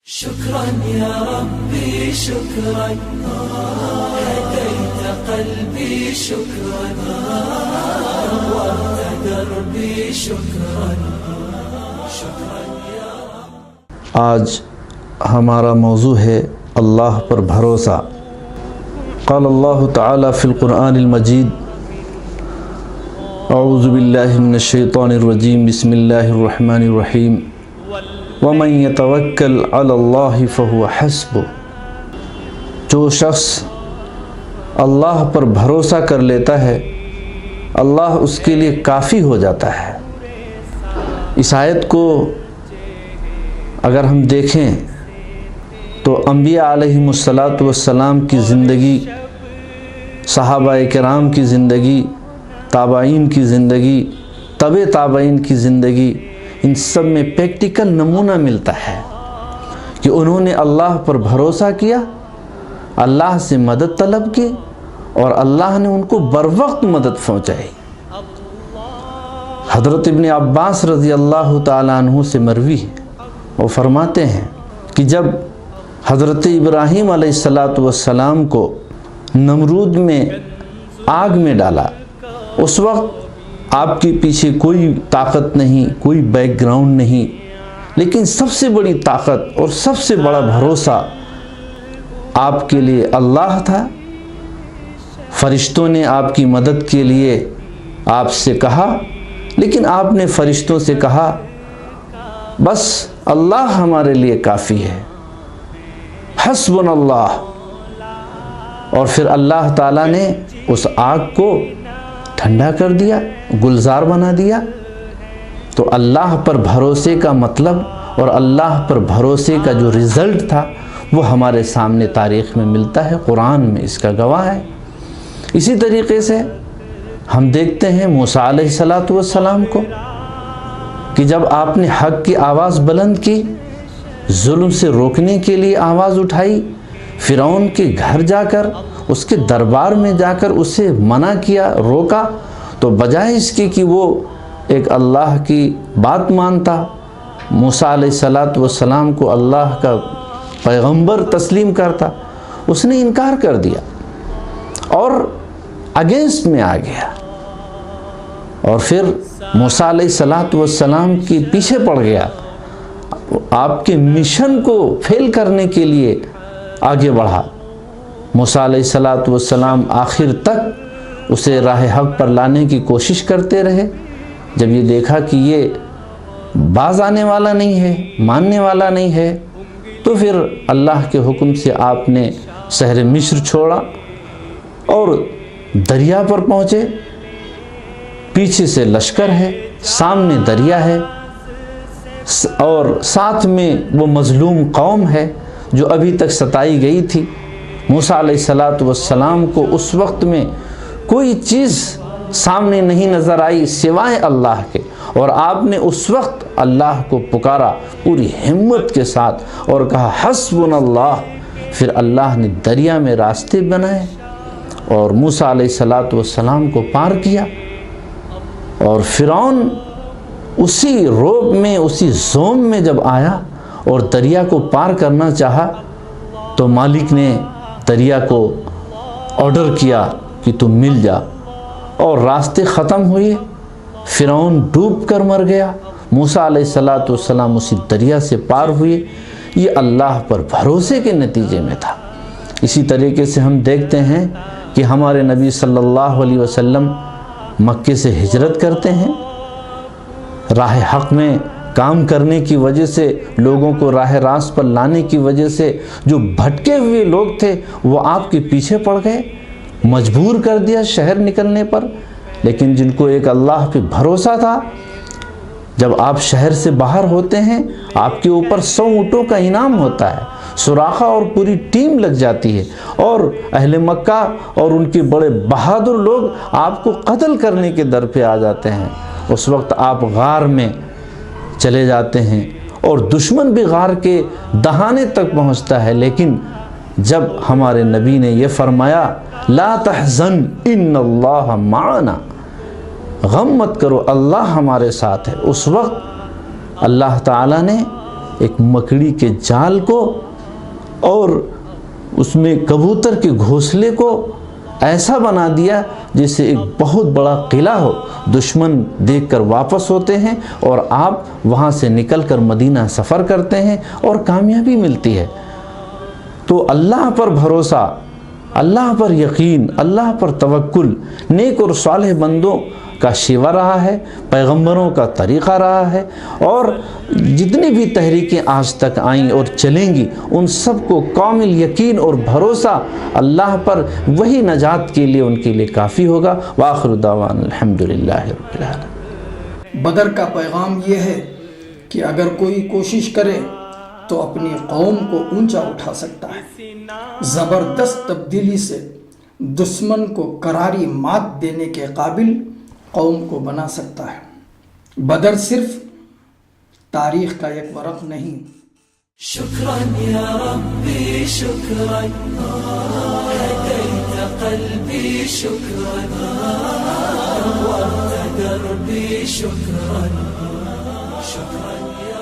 شكرا يا ربي شكرا هديت قلبي شكرا نورت دربي شكرا شكرا يا رب۔ آج ہمارا موضوع ہے اللہ پر بھروسہ۔ قال اللہ تعالی فی القرآن المجید اعوذ باللہ من الشیطان الرجیم بسم اللہ الرحمن الرحیم وَمَن يَتَوَكَّلْ عَلَى اللَّهِ فَهُوَ حَسْبُهُ۔ جو شخص اللہ پر بھروسہ کر لیتا ہے اللہ اس کے لیے کافی ہو جاتا ہے۔ اس آیت کو اگر ہم دیکھیں تو انبیاء علیہم السلام کی زندگی، صحابہ کرام کی زندگی، تابعین کی زندگی، تبع تابعین کی زندگی، ان سب میں پریکٹیکل نمونہ ملتا ہے کہ انہوں نے اللہ پر بھروسہ کیا، اللہ سے مدد طلب کی اور اللہ نے ان کو بروقت مدد پہنچائی۔ حضرت ابن عباس رضی اللہ تعالیٰ عنہ سے مروی ہے، وہ فرماتے ہیں کہ جب حضرت ابراہیم علیہ السلام کو نمرود میں آگ میں ڈالا، اس وقت آپ کے پیچھے کوئی طاقت نہیں، کوئی بیک گراؤنڈ نہیں، لیکن سب سے بڑی طاقت اور سب سے بڑا بھروسہ آپ کے لیے اللہ تھا۔ فرشتوں نے آپ کی مدد کے لیے آپ سے کہا، لیکن آپ نے فرشتوں سے کہا بس اللہ ہمارے لیے کافی ہے، حسبنا اللہ۔ اور پھر اللہ تعالیٰ نے اس آگ کو ٹھنڈا کر دیا، گلزار بنا دیا۔ تو اللہ پر بھروسے کا مطلب اور اللہ پر بھروسے کا جو رزلٹ تھا وہ ہمارے سامنے تاریخ میں ملتا ہے، قرآن میں اس کا گواہ ہے۔ اسی طریقے سے ہم دیکھتے ہیں موسیٰ علیہ السلام کو کہ جب آپ نے حق کی آواز بلند کی، ظلم سے روکنے کے لیے آواز اٹھائی، فرعون کے گھر جا کر، اس کے دربار میں جا کر اسے منع کیا، روکا، تو بجائے اس کی کہ وہ ایک اللہ کی بات مانتا، موسیٰ علیہ السلام کو اللہ کا پیغمبر تسلیم کرتا، اس نے انکار کر دیا اور اگینسٹ میں آ گیا، اور پھر موسیٰ علیہ السلام کے پیچھے پڑ گیا، آپ کے مشن کو فیل کرنے کے لیے آگے بڑھا۔ موسیٰ علیہ السلام آخر تک اسے راہ حق پر لانے کی کوشش کرتے رہے۔ جب یہ دیکھا کہ یہ باز آنے والا نہیں ہے، ماننے والا نہیں ہے، تو پھر اللہ کے حکم سے آپ نے شہر مصر چھوڑا اور دریا پر پہنچے۔ پیچھے سے لشکر ہے، سامنے دریا ہے، اور ساتھ میں وہ مظلوم قوم ہے جو ابھی تک ستائی گئی تھی۔ موسیٰ علیہ السلام کو اس وقت میں کوئی چیز سامنے نہیں نظر آئی سوائے اللہ کے، اور آپ نے اس وقت اللہ کو پکارا پوری ہمت کے ساتھ اور کہا حسبنا اللہ۔ پھر اللہ نے دریا میں راستے بنائے اور موسیٰ علیہ السلام کو پار کیا، اور فرعون اسی روب میں، اسی زوم میں جب آیا اور دریا کو پار کرنا چاہا تو مالک نے دریا کو آرڈر کیا کہ تم مل جا، اور راستے ختم ہوئے، فرعون ڈوب کر مر گیا، موسیٰ علیہ السلام اسی دریا سے پار ہوئے۔ یہ اللہ پر بھروسے کے نتیجے میں تھا۔ اسی طریقے سے ہم دیکھتے ہیں کہ ہمارے نبی صلی اللہ علیہ وسلم مکے سے ہجرت کرتے ہیں، راہ حق میں کام کرنے کی وجہ سے، لوگوں کو راہ راست پر لانے کی وجہ سے جو بھٹکے ہوئے لوگ تھے وہ آپ کے پیچھے پڑ گئے، مجبور کر دیا شہر نکلنے پر۔ لیکن جن کو ایک اللہ پہ بھروسہ تھا، جب آپ شہر سے باہر ہوتے ہیں آپ کے اوپر 100 اونٹوں کا انعام ہوتا ہے، سراخہ اور پوری ٹیم لگ جاتی ہے، اور اہل مکہ اور ان کے بڑے بہادر لوگ آپ کو قتل کرنے کے در پہ آ جاتے ہیں۔ اس وقت آپ غار میں چلے جاتے ہیں اور دشمن بھی غار کے دہانے تک پہنچتا ہے، لیکن جب ہمارے نبی نے یہ فرمایا لا تحزن ان اللہ معنا، غم مت کرو اللہ ہمارے ساتھ ہے، اس وقت اللہ تعالیٰ نے ایک مکڑی کے جال کو اور اس میں کبوتر کے گھونسلے کو ایسا بنا دیا جیسے ایک بہت بڑا قلعہ ہو. دشمن دیکھ کر واپس ہوتے ہیں اور آپ وہاں سے نکل کر مدینہ سفر کرتے ہیں اور کامیابی ملتی ہے. تو اللہ پر بھروسہ، اللہ پر یقین، اللہ پر توکل نیک اور صالح بندوں کا شیوا رہا ہے، پیغمبروں کا طریقہ رہا ہے، اور جتنی بھی تحریکیں آج تک آئیں اور چلیں گی ان سب کو کامل یقین اور بھروسہ اللہ پر، وہی نجات کے لیے ان کے لیے کافی ہوگا. وآخر دعوانا الحمدللہ رب العالمین. بدر کا پیغام یہ ہے کہ اگر کوئی کوشش کرے تو اپنی قوم کو اونچا اٹھا سکتا ہے، زبردست تبدیلی سے دشمن کو کراری مات دینے کے قابل قوم کو بنا سکتا ہے. بدر صرف تاریخ کا ایک ورق نہیں. شكرا يا ربي شكرا هديت قلبي شكرا نورت دربي شكرا شكرا يا